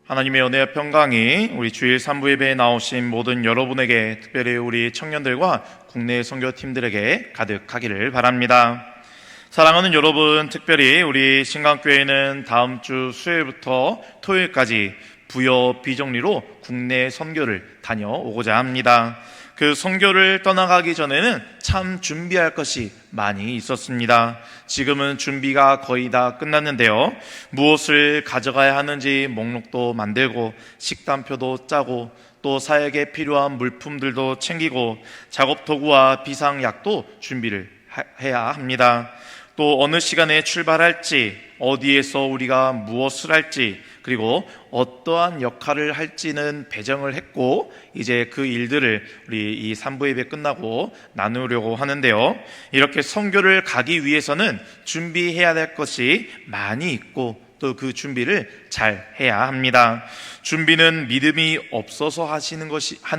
하나님의 은혜와 평강이 우리 주일 3부 예배에 나오신 모든 여러분에게, 특별히 우리 청년들과 국내 선교팀들에게 가득하기를 바랍니다. 사랑하는 여러분, 특별히 우리 신강교회는 다음 주 수요일부터 토요일까지 부여 비정리로 국내 선교를 다녀오고자 합니다. 그 선교를 떠나가기 전에는 참 준비할 것이 많이 있었습니다. 지금은 준비가 거의 다 끝났는데요. 무엇을 가져가야 하는지 목록도 만들고 식단표도 짜고 또 사역에 필요한 물품들도 챙기고 작업 도구와 비상약도 준비를 해야 합니다. 또 어느 시간에 출발할지, 어디에서 우리가 무엇을 할지, 그리고 어떠한 역할을 할지는 배정을 했고, 이제 그 일들을 우리 이 3부 예배 끝나고 나누려고 하는데요. 이렇게 선교를 가기 위해서는 준비해야 될 것이 많이 있고, 또 그 준비를 잘 해야 합니다. 준비는 믿음이 없어서 하는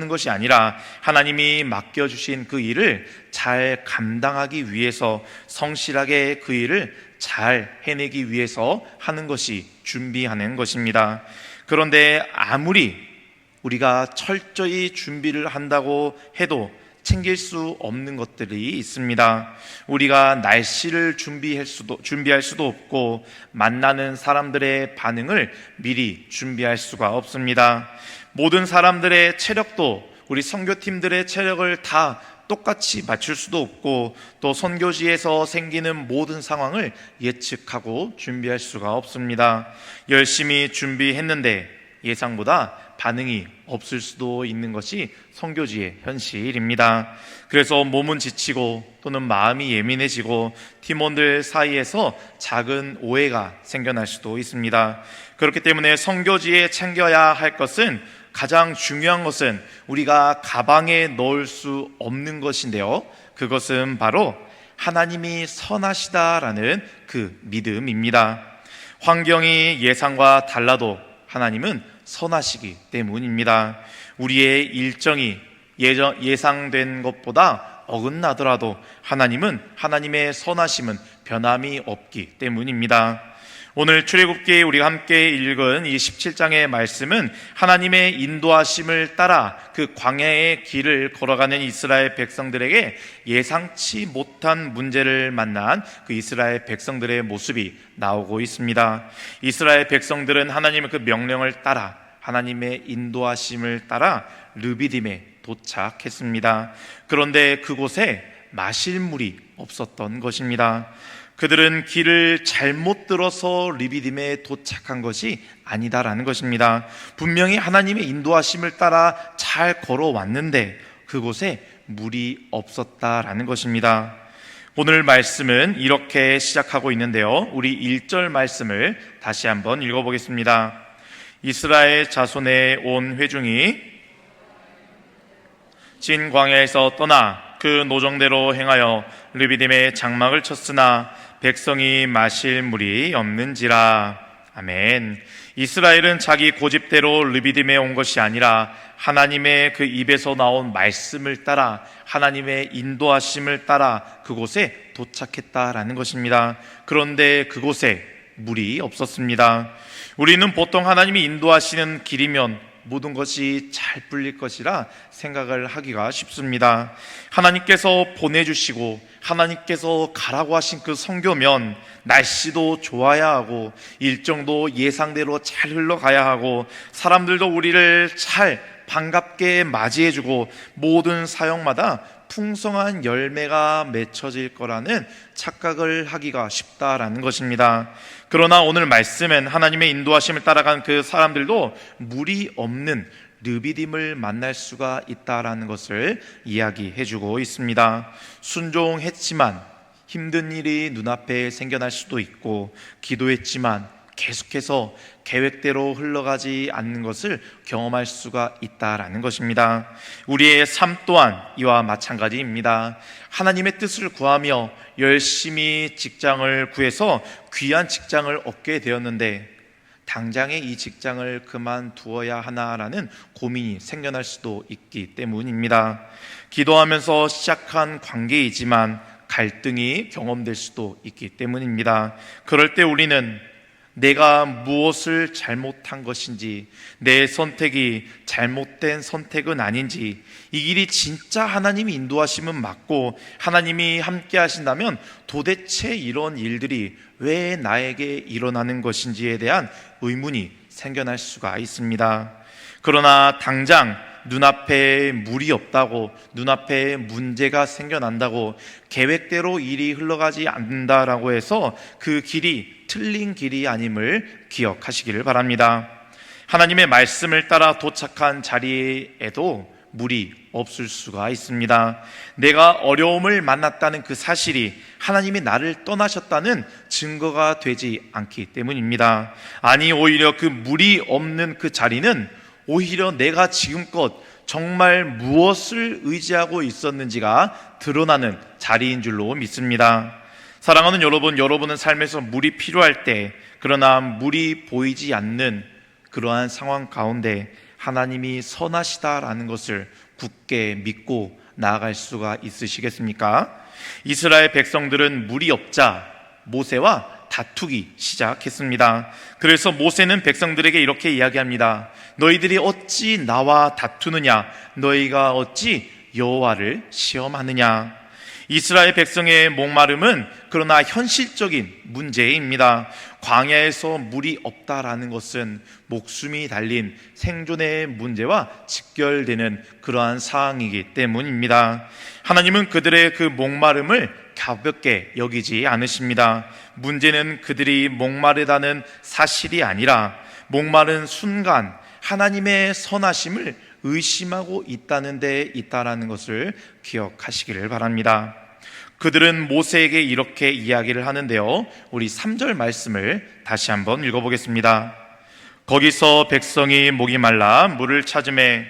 것이 아니라 하나님이 맡겨주신 그 일을 잘 감당하기 위해서, 성실하게 그 일을 잘 해내기 위해서 하는 것이 준비하는 것입니다. 그런데 아무리 우리가 철저히 준비를 한다고 해도 챙길 수 없는 것들이 있습니다. 우리가 날씨를 준비할 수도 없고, 만나는 사람들의 반응을 미리 준비할 수가 없습니다. 모든 사람들의 체력도 우리 선교팀들의 체력을 다 똑같이 맞출 수도 없고, 또 선교지에서 생기는 모든 상황을 예측하고 준비할 수가 없습니다. 열심히 준비했는데 예상보다 반응이 없을 수도 있는 것이 선교지의 현실입니다. 그래서 몸은 지치고 또는 마음이 예민해지고 팀원들 사이에서 작은 오해가 생겨날 수도 있습니다. 그렇기 때문에 선교지에 챙겨야 할 것은, 가장 중요한 것은 우리가 가방에 넣을 수 없는 것인데요, 그것은 바로 하나님이 선하시다라는 그 믿음입니다. 환경이 예상과 달라도 하나님은 선하시기 때문입니다. 우리의 일정이 예상된 것보다 어긋나더라도 하나님은, 하나님의 선하심은 변함이 없기 때문입니다. 오늘 출애굽기에 우리가 함께 읽은 이 17장의 말씀은 하나님의 인도하심을 따라 그 광야의 길을 걸어가는 이스라엘 백성들에게 예상치 못한 문제를 만난 그 이스라엘 백성들의 모습이 나오고 있습니다. 이스라엘 백성들은 하나님의 그 명령을 따라, 하나님의 인도하심을 따라 르비딤에 도착했습니다. 그런데 그곳에 마실 물이 없었던 것입니다. 그들은 길을 잘못 들어서 르비딤에 도착한 것이 아니다라는 것입니다. 분명히 하나님의 인도하심을 따라 잘 걸어왔는데 그곳에 물이 없었다라는 것입니다. 오늘 말씀은 이렇게 시작하고 있는데요, 우리 1절 말씀을 다시 한번 읽어보겠습니다. 이스라엘 자손의 온 회중이 진 광야에서 떠나 그 노정대로 행하여 르비딤에 장막을 쳤으나 백성이 마실 물이 없는지라. 아멘. 이스라엘은 자기 고집대로 르비딤에 온 것이 아니라 하나님의 그 입에서 나온 말씀을 따라, 하나님의 인도하심을 따라 그곳에 도착했다라는 것입니다. 그런데 그곳에 물이 없었습니다. 우리는 보통 하나님이 인도하시는 길이면 모든 것이 잘 풀릴 것이라 생각을 하기가 쉽습니다. 하나님께서 보내주시고 하나님께서 가라고 하신 그 선교면 날씨도 좋아야 하고 일정도 예상대로 잘 흘러가야 하고 사람들도 우리를 잘 반갑게 맞이해주고 모든 사역마다 풍성한 열매가 맺혀질 거라는 착각을 하기가 쉽다라는 것입니다. 그러나 오늘 말씀은 하나님의 인도하심을 따라간 그 사람들도 물이 없는 르비딤을 만날 수가 있다라는 것을 이야기해주고 있습니다. 순종했지만 힘든 일이 눈앞에 생겨날 수도 있고, 기도했지만 계속해서 계획대로 흘러가지 않는 것을 경험할 수가 있다라는 것입니다. 우리의 삶 또한 이와 마찬가지입니다. 하나님의 뜻을 구하며 열심히 직장을 구해서 귀한 직장을 얻게 되었는데 당장에 이 직장을 그만두어야 하나라는 고민이 생겨날 수도 있기 때문입니다. 기도하면서 시작한 관계이지만 갈등이 경험될 수도 있기 때문입니다. 그럴 때 우리는 내가 무엇을 잘못한 것인지, 내 선택이 잘못된 선택은 아닌지, 이 길이 진짜 하나님이 인도하시면 맞고 하나님이 함께 하신다면 도대체 이런 일들이 왜 나에게 일어나는 것인지에 대한 의문이 생겨날 수가 있습니다. 그러나 당장 눈앞에 물이 없다고, 눈앞에 문제가 생겨난다고, 계획대로 일이 흘러가지 않는다라고 해서 그 길이 틀린 길이 아님을 기억하시기를 바랍니다. 하나님의 말씀을 따라 도착한 자리에도 물이 없을 수가 있습니다. 내가 어려움을 만났다는 그 사실이 하나님이 나를 떠나셨다는 증거가 되지 않기 때문입니다. 아니, 오히려 그 물이 없는 그 자리는 오히려 내가 지금껏 정말 무엇을 의지하고 있었는지가 드러나는 자리인 줄로 믿습니다. 사랑하는 여러분, 여러분은 삶에서 물이 필요할 때, 그러나 물이 보이지 않는 그러한 상황 가운데 하나님이 선하시다라는 것을 굳게 믿고 나아갈 수가 있으시겠습니까? 이스라엘 백성들은 물이 없자 모세와 다투기 시작했습니다. 그래서 모세는 백성들에게 이렇게 이야기합니다. 너희들이 어찌 나와 다투느냐? 너희가 어찌 여호와를 시험하느냐? 이스라엘 백성의 목마름은 그러나 현실적인 문제입니다. 광야에서 물이 없다라는 것은 목숨이 달린 생존의 문제와 직결되는 그러한 상황이기 때문입니다. 하나님은 그들의 그 목마름을 가볍게 여기지 않으십니다. 문제는 그들이 목마르다는 사실이 아니라 목마른 순간 하나님의 선하심을 의심하고 있다는 데 있다라는 것을 기억하시기를 바랍니다. 그들은 모세에게 이렇게 이야기를 하는데요, 우리 3절 말씀을 다시 한번 읽어보겠습니다. 거기서 백성이 목이 말라 물을 찾으매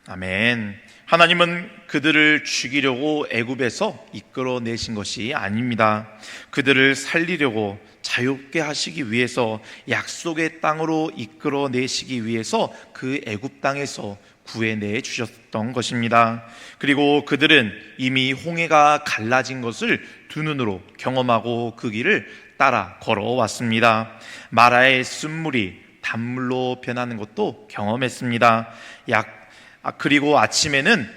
아멘. 하나님은 그들을 죽이려고 애굽에서 이끌어내신 것이 아닙니다. 그들을 살리려고 자유롭게 하시기 위해서 약속의 땅으로 이끌어내시기 위해서 그 애굽 땅에서 구해내 주셨던 것입니다. 그리고 그들은 이미 홍해가 갈라진 것을 두 눈으로 경험하고 그 길을 따라 걸어왔습니다. 마라의 쓴물이 단물로 변하는 것도 경험했습니다. 그리고 아침에는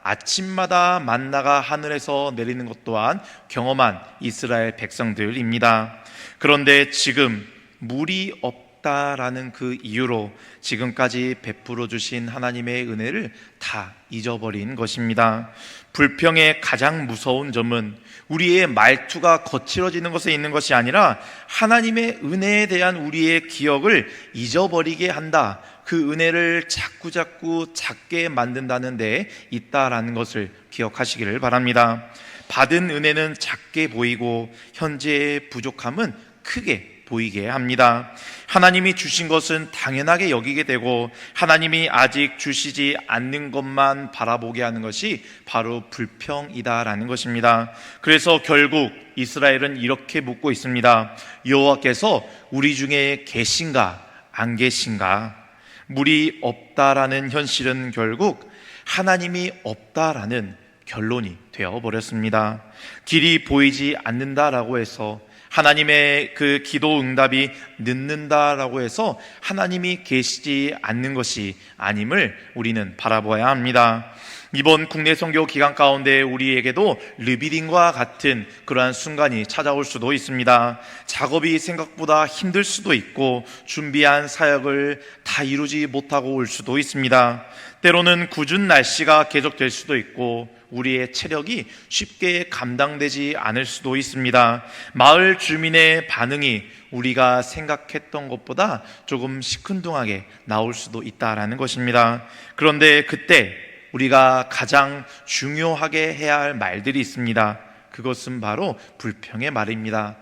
아침마다 만나가 하늘에서 내리는 것 또한 경험한 이스라엘 백성들입니다. 그런데 지금 물이 없다라는 그 이유로 지금까지 베풀어 주신 하나님의 은혜를 다 잊어버린 것입니다. 불평의 가장 무서운 점은 우리의 말투가 거칠어지는 것에 있는 것이 아니라 하나님의 은혜에 대한 우리의 기억을 잊어버리게 한다, 그 은혜를 자꾸 작게 만든다는 데 있다라는 것을 기억하시기를 바랍니다. 받은 은혜는 작게 보이고 현재의 부족함은 크게 보이게 합니다. 하나님이 주신 것은 당연하게 여기게 되고 하나님이 아직 주시지 않는 것만 바라보게 하는 것이 바로 불평이다라는 것입니다. 그래서 결국 이스라엘은 이렇게 묻고 있습니다. 여호와께서 우리 중에 계신가 안 계신가? 물이 없다라는 현실은 결국 하나님이 없다라는 결론이 되어버렸습니다. 길이 보이지 않는다라고 해서 하나님의 그 기도 응답이 늦는다라고 해서 하나님이 계시지 않는 것이 아님을 우리는 바라보아야 합니다. 이번 국내 선교 기간 가운데 우리에게도 르비딘과 같은 그러한 순간이 찾아올 수도 있습니다. 작업이 생각보다 힘들 수도 있고 준비한 사역을 다 이루지 못하고 올 수도 있습니다. 때로는 궂은 날씨가 계속될 수도 있고 우리의 체력이 쉽게 감당되지 않을 수도 있습니다. 마을 주민의 반응이 우리가 생각했던 것보다 조금 시큰둥하게 나올 수도 있다라는 것입니다. 그런데 그때 우리가 가장 중요하게 해야 할 말들이 있습니다. 그것은 바로 불평의 말입니다.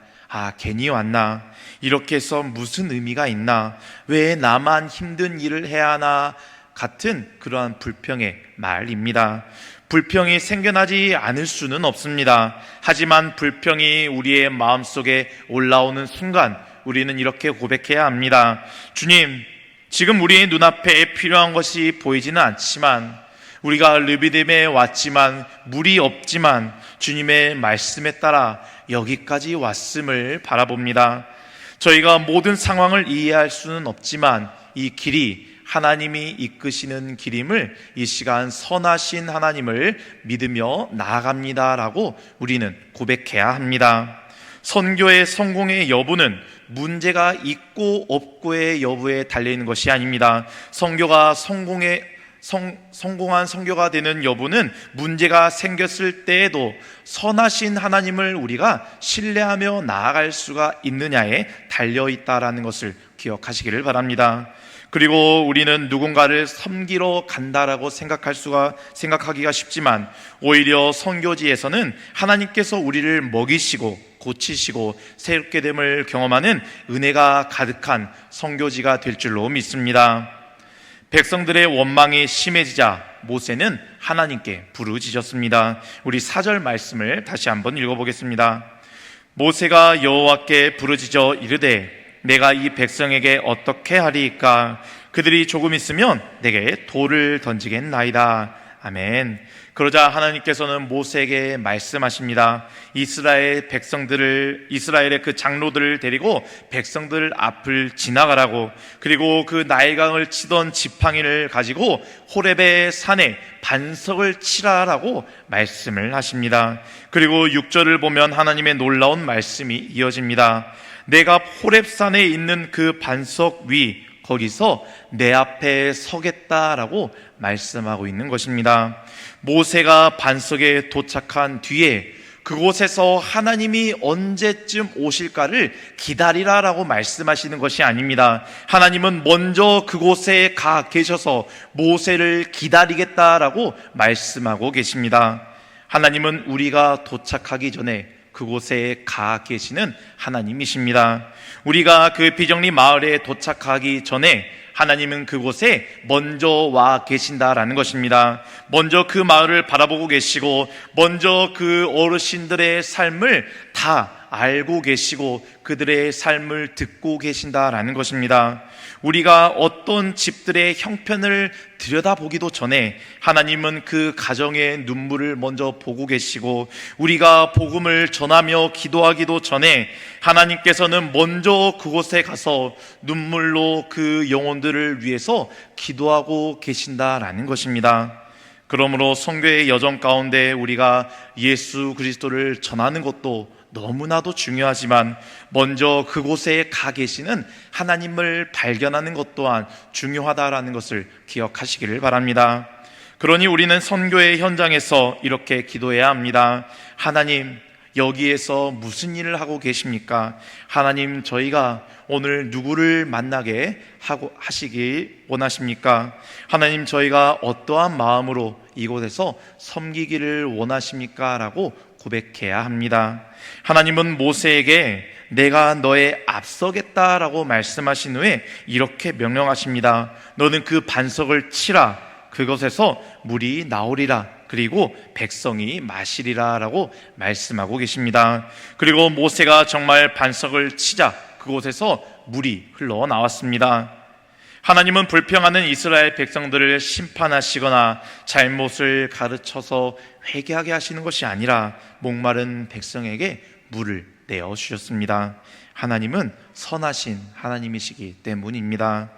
괜히 왔나? 이렇게 해서 무슨 의미가 있나? 왜 나만 힘든 일을 해야 하나? 같은 그러한 불평의 말입니다. 불평이 생겨나지 않을 수는 없습니다. 하지만 불평이 우리의 마음속에 올라오는 순간 우리는 이렇게 고백해야 합니다. 주님, 지금 우리의 눈앞에 필요한 것이 보이지는 않지만, 우리가 르비딤에 왔지만 물이 없지만 주님의 말씀에 따라 여기까지 왔음을 바라봅니다. 저희가 모든 상황을 이해할 수는 없지만 이 길이 하나님이 이끄시는 길임을 이 시간 선하신 하나님을 믿으며 나아갑니다라고 우리는 고백해야 합니다. 선교의 성공의 여부는 문제가 있고 없고의 여부에 달려있는 것이 아닙니다. 성교가 성공한 선교가 되는 여부는 문제가 생겼을 때에도 선하신 하나님을 우리가 신뢰하며 나아갈 수가 있느냐에 달려있다라는 것을 기억하시기를 바랍니다. 그리고 우리는 누군가를 섬기러 간다라고 생각하기가 쉽지만, 오히려 선교지에서는 하나님께서 우리를 먹이시고 고치시고 새롭게 됨을 경험하는 은혜가 가득한 선교지가 될 줄로 믿습니다. 백성들의 원망이 심해지자 모세는 하나님께 부르짖었습니다. 우리 4절 말씀을 다시 한번 읽어보겠습니다. 모세가 여호와께 부르짖어 이르되 내가 이 백성에게 어떻게 하리이까? 그들이 조금 있으면 내게 돌을 던지겠나이다. 아멘. 그러자 하나님께서는 모세에게 말씀하십니다. 이스라엘의 그 장로들을 데리고 백성들 앞을 지나가라고, 그리고 그 나일강을 치던 지팡이를 가지고 호렙의 산에 반석을 치라라고 말씀을 하십니다. 그리고 6절을 보면 하나님의 놀라운 말씀이 이어집니다. 내가 호렙산에 있는 그 반석 위, 거기서 내 앞에 서겠다라고 말씀하고 있는 것입니다. 모세가 반석에 도착한 뒤에 그곳에서 하나님이 언제쯤 오실까를 기다리라라고 말씀하시는 것이 아닙니다. 하나님은 먼저 그곳에 가 계셔서 모세를 기다리겠다라고 말씀하고 계십니다. 하나님은 우리가 도착하기 전에 그곳에 가 계시는 하나님이십니다. 우리가 그 비정리 마을에 도착하기 전에 하나님은 그곳에 먼저 와 계신다라는 것입니다. 먼저 그 마을을 바라보고 계시고, 먼저 그 어르신들의 삶을 다 알고 계시고 그들의 삶을 듣고 계신다라는 것입니다. 우리가 어떤 집들의 형편을 들여다보기도 전에 하나님은 그 가정의 눈물을 먼저 보고 계시고, 우리가 복음을 전하며 기도하기도 전에 하나님께서는 먼저 그곳에 가서 눈물로 그 영혼들을 위해서 기도하고 계신다라는 것입니다. 그러므로 선교의 여정 가운데 우리가 예수 그리스도를 전하는 것도 너무나도 중요하지만, 먼저 그곳에 가 계시는 하나님을 발견하는 것 또한 중요하다라는 것을 기억하시기를 바랍니다. 그러니 우리는 선교의 현장에서 이렇게 기도해야 합니다. 하나님, 여기에서 무슨 일을 하고 계십니까? 하나님, 저희가 오늘 누구를 만나게 하시길 원하십니까? 하나님, 저희가 어떠한 마음으로 이곳에서 섬기기를 원하십니까? 라고 고백해야 합니다. 하나님은 모세에게 내가 너의 앞서겠다라고 말씀하신 후에 이렇게 명령하십니다. 너는 그 반석을 치라. 그것에서 물이 나오리라. 그리고 백성이 마시리라 라고 말씀하고 계십니다. 그리고 모세가 정말 반석을 치자 그곳에서 물이 흘러나왔습니다. 하나님은 불평하는 이스라엘 백성들을 심판하시거나 잘못을 가르쳐서 회개하게 하시는 것이 아니라 목마른 백성에게 물을 내어주셨습니다. 하나님은 선하신 하나님이시기 때문입니다.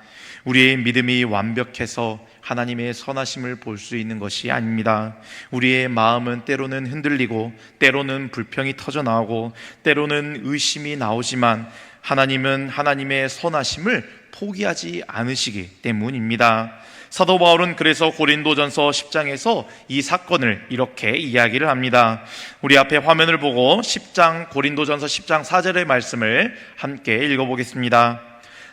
우리의 믿음이 완벽해서 하나님의 선하심을 볼 수 있는 것이 아닙니다. 우리의 마음은 때로는 흔들리고, 때로는 불평이 터져나오고, 때로는 의심이 나오지만 하나님은 하나님의 선하심을 포기하지 않으시기 때문입니다. 사도 바울은 그래서 고린도전서 10장에서 이 사건을 이렇게 이야기를 합니다. 우리 앞에 화면을 보고 고린도전서 10장 4절의 말씀을 함께 읽어보겠습니다.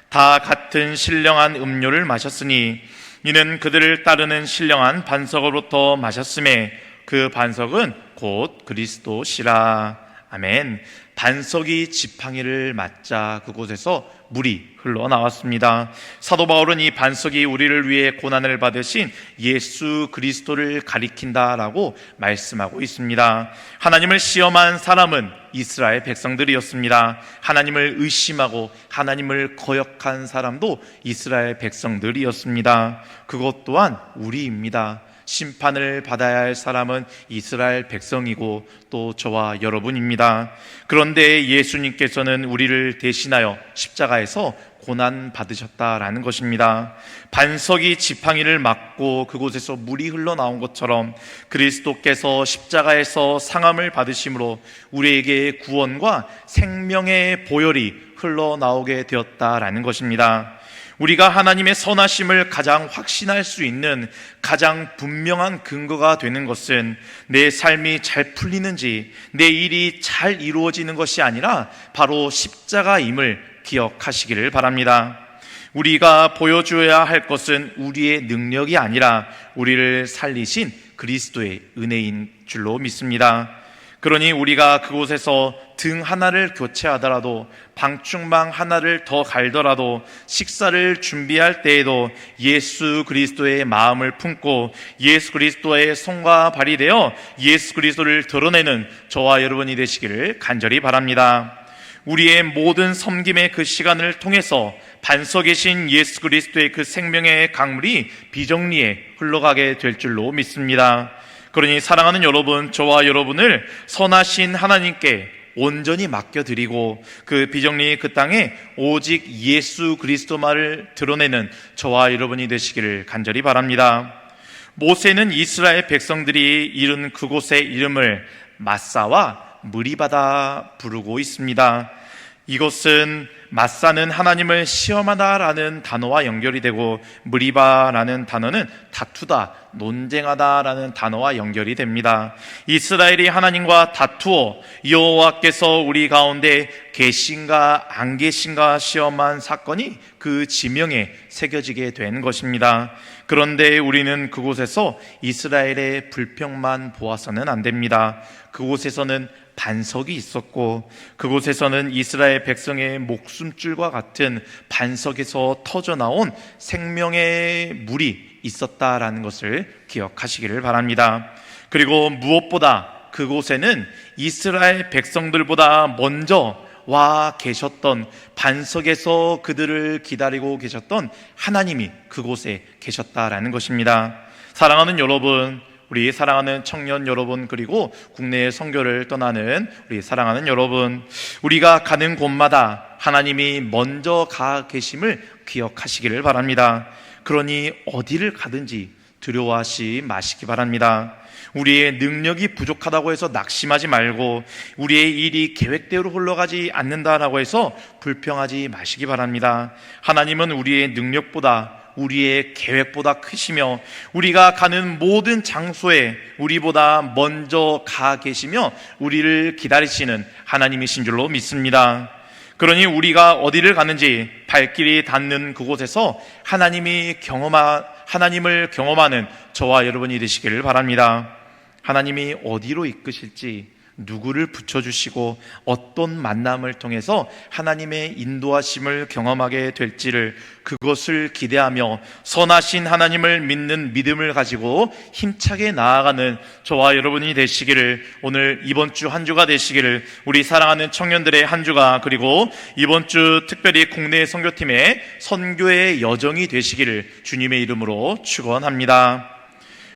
다 같은 신령한 음료를 마셨으니 이는 그들을 따르는 신령한 반석으로부터 마셨음에 그 반석은 곧 그리스도시라. 아멘. 반석이 지팡이를 맞자 그곳에서 물이 흘러나왔습니다. 사도 바울은 이 반석이 우리를 위해 고난을 받으신 예수 그리스도를 가리킨다라고 말씀하고 있습니다. 하나님을 시험한 사람은 이스라엘 백성들이었습니다. 하나님을 의심하고 하나님을 거역한 사람도 이스라엘 백성들이었습니다. 그것 또한 우리입니다. 심판을 받아야 할 사람은 이스라엘 백성이고 또 저와 여러분입니다. 그런데 예수님께서는 우리를 대신하여 십자가에서 고난 받으셨다라는 것입니다. 반석이 지팡이를 맞고 그곳에서 물이 흘러나온 것처럼 그리스도께서 십자가에서 상함을 받으심으로 우리에게 구원과 생명의 보혈이 흘러나오게 되었다라는 것입니다. 우리가 하나님의 선하심을 가장 확신할 수 있는 가장 분명한 근거가 되는 것은 내 삶이 잘 풀리는지 내 일이 잘 이루어지는 것이 아니라 바로 십자가임을 기억하시기를 바랍니다. 우리가 보여줘야 할 것은 우리의 능력이 아니라 우리를 살리신 그리스도의 은혜인 줄로 믿습니다. 그러니 우리가 그곳에서 등 하나를 교체하더라도 방충망 하나를 더 갈더라도 식사를 준비할 때에도 예수 그리스도의 마음을 품고 예수 그리스도의 손과 발이 되어 예수 그리스도를 드러내는 저와 여러분이 되시기를 간절히 바랍니다. 우리의 모든 섬김의 그 시간을 통해서 반석이신 예수 그리스도의 그 생명의 강물이 비정리에 흘러가게 될 줄로 믿습니다. 그러니 사랑하는 여러분, 저와 여러분을 선하신 하나님께 온전히 맡겨드리고 그 비정리 그 땅에 오직 예수 그리스도만을 드러내는 저와 여러분이 되시기를 간절히 바랍니다. 모세는 이스라엘 백성들이 이른 그곳의 이름을 마사와 무리바다 부르고 있습니다. 이것은 마사는 하나님을 시험하다라는 단어와 연결이 되고 무리바라는 단어는 다투다, 논쟁하다라는 단어와 연결이 됩니다. 이스라엘이 하나님과 다투어 여호와께서 우리 가운데 계신가 안 계신가 시험한 사건이 그 지명에 새겨지게 된 것입니다. 그런데 우리는 그곳에서 이스라엘의 불평만 보아서는 안 됩니다. 그곳에서는 반석이 있었고 그곳에서는 이스라엘 백성의 목숨줄과 같은 반석에서 터져나온 생명의 물이 있었다라는 것을 기억하시기를 바랍니다. 그리고 무엇보다 그곳에는 이스라엘 백성들보다 먼저 와 계셨던 반석에서 그들을 기다리고 계셨던 하나님이 그곳에 계셨다라는 것입니다. 사랑하는 여러분, 우리 사랑하는 청년 여러분, 그리고 국내의 선교를 떠나는 우리 사랑하는 여러분, 우리가 가는 곳마다 하나님이 먼저 가 계심을 기억하시기를 바랍니다. 그러니 어디를 가든지 두려워하지 마시기 바랍니다. 우리의 능력이 부족하다고 해서 낙심하지 말고 우리의 일이 계획대로 흘러가지 않는다라고 해서 불평하지 마시기 바랍니다. 하나님은 우리의 능력보다 우리의 계획보다 크시며 우리가 가는 모든 장소에 우리보다 먼저 가 계시며 우리를 기다리시는 하나님이신 줄로 믿습니다. 그러니 우리가 어디를 가는지 발길이 닿는 그곳에서 하나님을 경험하는 저와 여러분이 되시기를 바랍니다. 하나님이 어디로 이끄실지, 누구를 붙여주시고 어떤 만남을 통해서 하나님의 인도하심을 경험하게 될지를 그것을 기대하며 선하신 하나님을 믿는 믿음을 가지고 힘차게 나아가는 저와 여러분이 되시기를, 오늘 이번 주 한 주가 되시기를, 우리 사랑하는 청년들의 한 주가, 그리고 이번 주 특별히 국내 선교팀의 선교의 여정이 되시기를 주님의 이름으로 축원합니다.